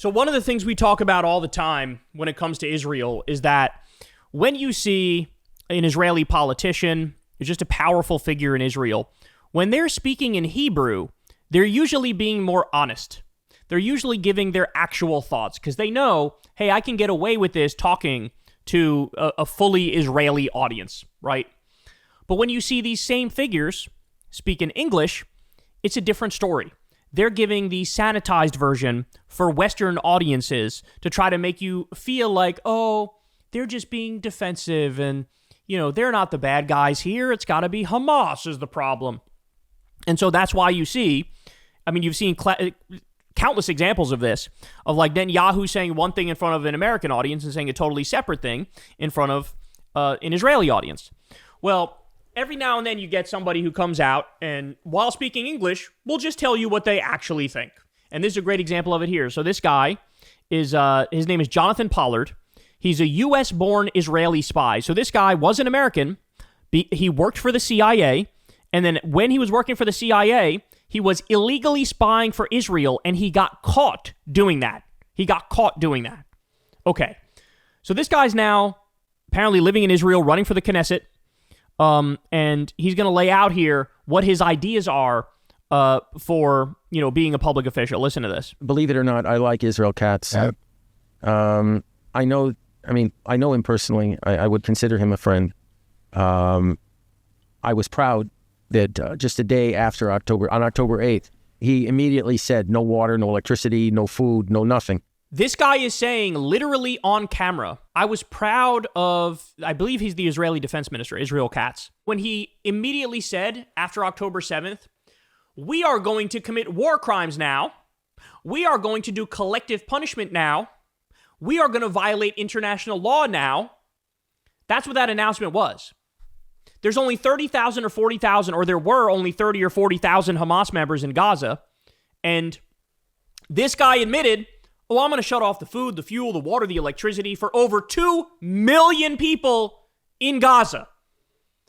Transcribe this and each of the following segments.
So one of the things we talk about all the time when it comes to Israel is that when you see an Israeli politician, who's just a powerful figure in Israel, when they're speaking in Hebrew, they're usually being more honest. They're usually giving their actual thoughts because they know, hey, I can get away with this talking to a fully Israeli audience, right? But when you see these same figures speak in English, it's a different story. They're giving the sanitized version for Western audiences to try to make you feel like, oh, they're just being defensive and, you know, they're not the bad guys here. It's got to be Hamas is the problem. And so that's why you see, I mean, you've seen countless examples of this, of like Netanyahu saying one thing in front of an American audience and saying a totally separate thing in front of an Israeli audience. Well, every now and then you get somebody who comes out and while speaking English will just tell you what they actually think. And this is a great example of it here. So this guy is, his name is Jonathan Pollard. He's a U.S.-born Israeli spy. So this guy was an American. He worked for the CIA. And then when he was working for the CIA, he was illegally spying for Israel, and he got caught doing that. Okay. So this guy's now apparently living in Israel, running for the Knesset. And he's going to lay out here what his ideas are for, you know, being a public official. Listen to this. Believe it or not, I like Israel Katz. I know him personally. I would consider him a friend. I was proud that just a day after on October 8th, he immediately said no water, no electricity, no food, no nothing. This guy is saying literally on camera, I was proud of, I believe he's the Israeli defense minister, Israel Katz, when he immediately said after October 7th, we are going to commit war crimes now. We are going to do collective punishment now. We are going to violate international law now. That's what that announcement was. There's only 30,000 or 40,000, or there were only 30 or 40,000 Hamas members in Gaza. And this guy admitted, oh, I'm going to shut off the food, the fuel, the water, the electricity for over 2 million people in Gaza.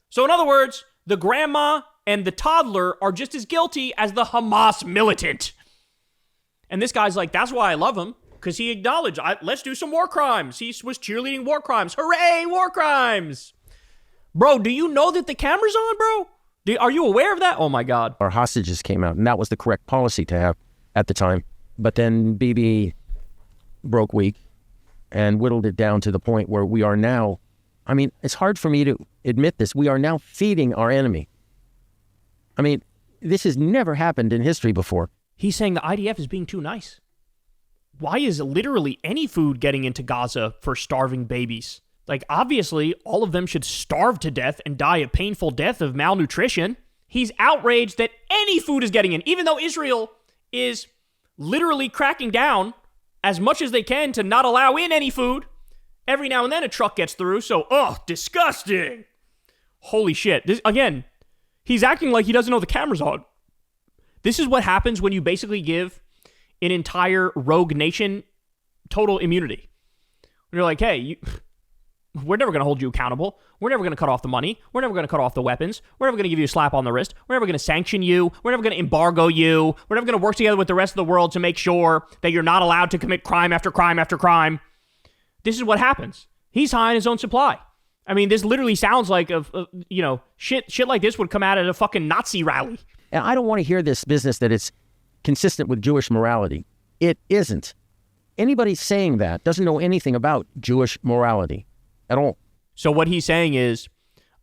So in other words, the grandma and the toddler are just as guilty as the Hamas militant. And this guy's like, that's why I love him, because he acknowledged, let's do some war crimes. He was cheerleading war crimes. Hooray, war crimes. Bro, do you know that the camera's on, bro? Are you aware of that? Oh, my God. Our hostages came out, and that was the correct policy to have at the time. But then Bibi broke weak and whittled it down to the point where we are now, I mean, it's hard for me to admit this, we are now feeding our enemy. I mean, this has never happened in history before. He's saying the IDF is being too nice. Why is literally any food getting into Gaza for starving babies? Like, obviously, all of them should starve to death and die a painful death of malnutrition. He's outraged that any food is getting in, even though Israel is literally cracking down as much as they can to not allow in any food. Every now and then a truck gets through, so, disgusting. Holy shit. This, again, he's acting like he doesn't know the camera's on. This is what happens when you basically give an entire rogue nation total immunity. You're like, hey, we're never going to hold you accountable. We're never going to cut off the money. We're never going to cut off the weapons. We're never going to give you a slap on the wrist. We're never going to sanction you. We're never going to embargo you. We're never going to work together with the rest of the world to make sure that you're not allowed to commit crime after crime after crime. This is what happens. He's high on his own supply. I mean, this literally sounds like, shit like this would come out at a fucking Nazi rally. And I don't want to hear this business that it's consistent with Jewish morality. It isn't. Anybody saying that doesn't know anything about Jewish morality at all. So what he's saying is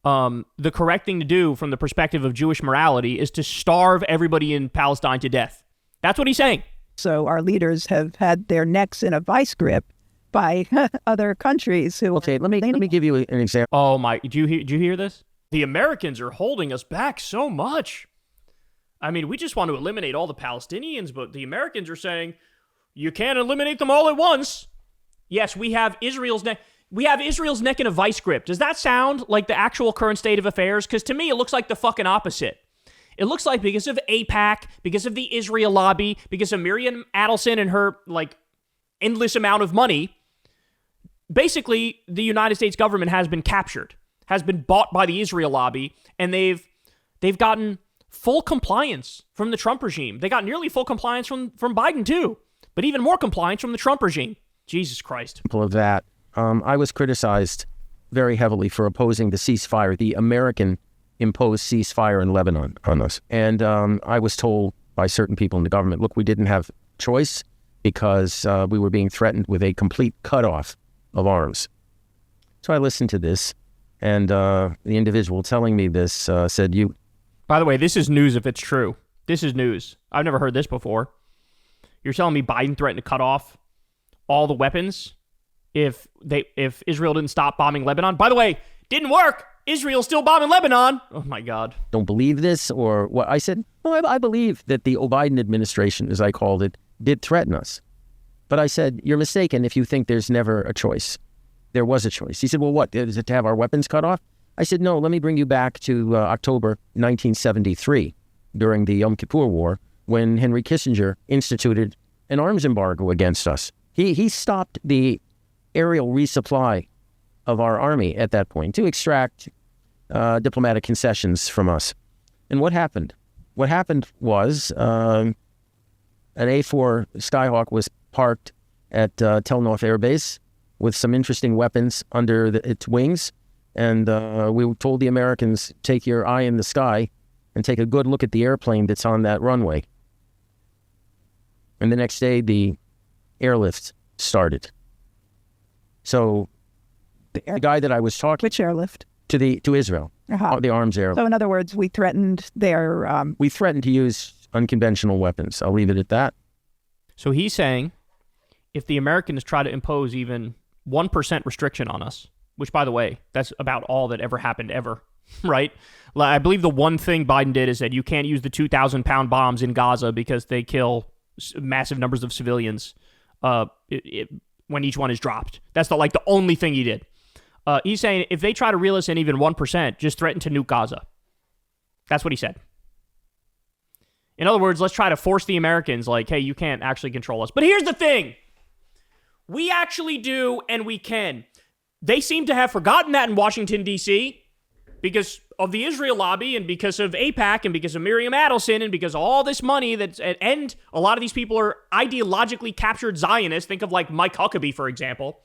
the correct thing to do from the perspective of Jewish morality is to starve everybody in Palestine to death. That's what he's saying. So our leaders have had their necks in a vice grip by other countries who... Okay, let me give you an example. Oh my, did you hear this? The Americans are holding us back so much. I mean, we just want to eliminate all the Palestinians, but the Americans are saying, you can't eliminate them all at once. Yes, we have Israel's neck. We have Israel's neck in a vice grip. Does that sound like the actual current state of affairs? Because to me, it looks like the fucking opposite. It looks like because of AIPAC, because of the Israel lobby, because of Miriam Adelson and her, endless amount of money, basically, the United States government has been captured, has been bought by the Israel lobby, and they've gotten full compliance from the Trump regime. They got nearly full compliance from Biden, too. but even more compliance from the Trump regime. Jesus Christ. Of that, I was criticized very heavily for opposing the ceasefire, the American-imposed ceasefire in Lebanon on us. And I was told by certain people in the government, look, we didn't have choice because we were being threatened with a complete cutoff of arms. So I listened to this, and the individual telling me this said, "You." By the way, this is news if it's true. This is news. I've never heard this before. You're telling me Biden threatened to cut off all the weapons if Israel didn't stop bombing Lebanon? By the way, didn't work. Israel's still bombing Lebanon. Oh my God. Don't believe this or what? I said, well, I believe that the Biden administration, as I called it, did threaten us. But I said, you're mistaken if you think there's never a choice. There was a choice. He said, well, what? Is it to have our weapons cut off? I said, no, let me bring you back to October 1973 during the Yom Kippur War when Henry Kissinger instituted an arms embargo against us. He stopped the aerial resupply of our army at that point to extract diplomatic concessions from us. And what happened? What happened was an A-4 Skyhawk was parked at Tel Nof Air Base with some interesting weapons under its wings. And we told the Americans, take your eye in the sky and take a good look at the airplane that's on that runway. And the next day, the airlift started. So the guy that I was talking... Which airlift? To Israel, the arms airlift. So in other words, we threatened their... We threatened to use unconventional weapons. I'll leave it at that. So he's saying if the Americans try to impose even 1% restriction on us, which, by the way, that's about all that ever happened ever, right? I believe the one thing Biden did is that you can't use the 2,000-pound bombs in Gaza because they kill massive numbers of civilians when each one is dropped. That's the only thing he did. He's saying if they try to reel us in even 1%, just threaten to nuke Gaza. That's what he said. In other words, let's try to force the Americans hey, you can't actually control us. But here's the thing. We actually do, and we can. They seem to have forgotten that in Washington, D.C., because of the Israel lobby and because of AIPAC and because of Miriam Adelson and because of all this money and a lot of these people are ideologically captured Zionists. Think of Mike Huckabee, for example.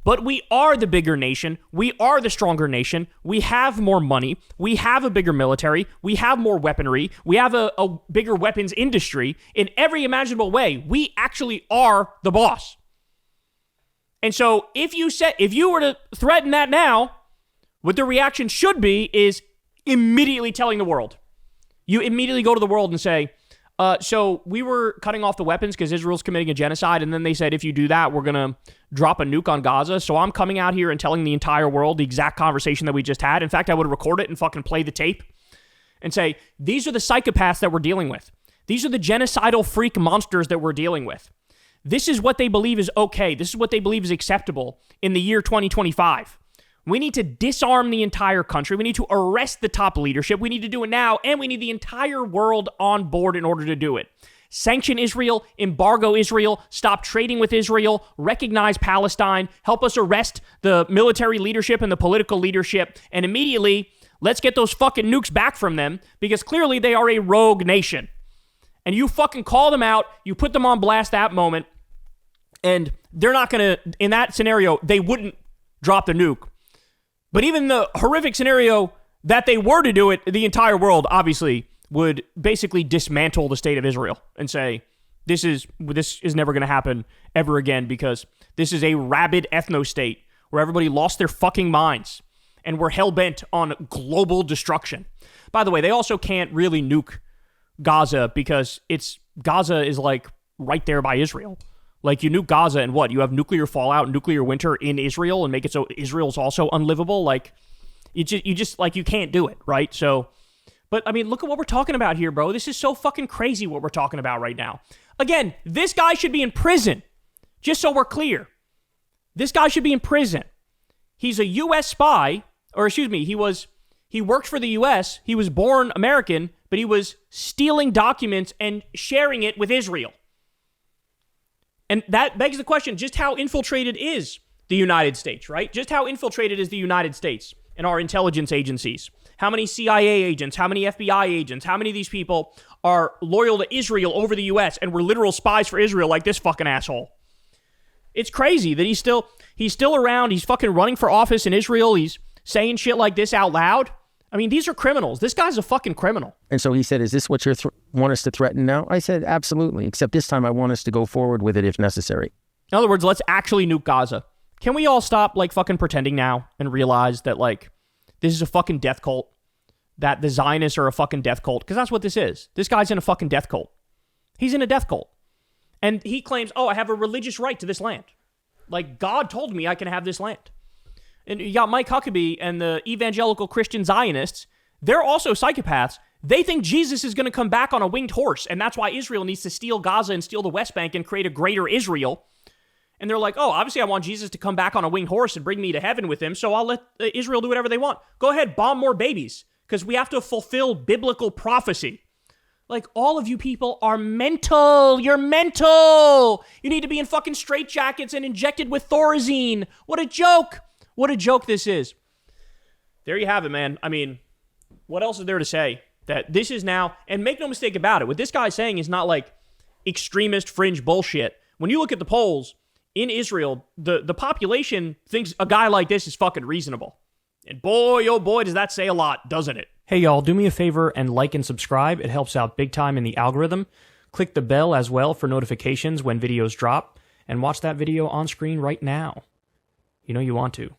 But we are the bigger nation. We are the stronger nation. We have more money. We have a bigger military. We have more weaponry. We have a bigger weapons industry. In every imaginable way, we actually are the boss. And so if you were to threaten that now, what the reaction should be is immediately telling the world. You immediately go to the world and say, so we were cutting off the weapons because Israel's committing a genocide, and then they said, if you do that, we're going to drop a nuke on Gaza. So I'm coming out here and telling the entire world the exact conversation that we just had. In fact, I would record it and fucking play the tape and say, these are the psychopaths that we're dealing with. These are the genocidal freak monsters that we're dealing with. This is what they believe is okay. This is what they believe is acceptable in the year 2025. We need to disarm the entire country. We need to arrest the top leadership. We need to do it now, and we need the entire world on board in order to do it. Sanction Israel, embargo Israel, stop trading with Israel, recognize Palestine, help us arrest the military leadership and the political leadership, and immediately, let's get those fucking nukes back from them, because clearly they are a rogue nation. And you fucking call them out, you put them on blast that moment, and they're not going to, in that scenario, they wouldn't drop the nuke. But even the horrific scenario that they were to do it, the entire world obviously would basically dismantle the state of Israel and say, this is never going to happen ever again because this is a rabid ethno-state where everybody lost their fucking minds and we're hell-bent on global destruction. By the way, they also can't really nuke Gaza because Gaza is right there by Israel. You nuke Gaza and what? You have nuclear fallout, nuclear winter in Israel and make it so Israel's also unlivable? You can't do it, right? So, but I mean, look at what we're talking about here, bro. This is so fucking crazy what we're talking about right now. Again, this guy should be in prison, just so we're clear. This guy should be in prison. He's a U.S. spy, or excuse me, he worked for the U.S., he was born American, but he was stealing documents and sharing it with Israel. And that begs the question, just how infiltrated is the United States, right? Just how infiltrated is the United States? in our intelligence agencies? How many CIA agents? How many FBI agents? How many of these people are loyal to Israel over the U.S. and were literal spies for Israel like this fucking asshole? It's crazy that he's still around. He's fucking running for office in Israel. He's saying shit like this out loud. I mean, these are criminals. This guy's a fucking criminal. And so he said, is this what you want us to threaten now? I said, absolutely. Except this time I want us to go forward with it if necessary. In other words, let's actually nuke Gaza. Can we all stop, like, fucking pretending now and realize that, like, this is a fucking death cult? That the Zionists are a fucking death cult? Because that's what this is. This guy's in a fucking death cult. He's in a death cult. And he claims, oh, I have a religious right to this land. Like, God told me I can have this land. And you got Mike Huckabee and the evangelical Christian Zionists. They're also psychopaths. They think Jesus is going to come back on a winged horse, and that's why Israel needs to steal Gaza and steal the West Bank and create a greater Israel. And they're like, oh, obviously I want Jesus to come back on a winged horse and bring me to heaven with him, so I'll let Israel do whatever they want. Go ahead, bomb more babies, because we have to fulfill biblical prophecy. Like, all of you people are mental. You're mental. You need to be in fucking straitjackets and injected with Thorazine. What a joke. What a joke this is. There you have it, man. I mean, what else is there to say? That this is now, and make no mistake about it, what this guy's saying is not like extremist fringe bullshit. When you look at the polls in Israel, the population thinks a guy like this is fucking reasonable. And boy, oh boy, does that say a lot, doesn't it? Hey, y'all, do me a favor and like and subscribe. It helps out big time in the algorithm. Click the bell as well for notifications when videos drop, and watch that video on screen right now. You know you want to.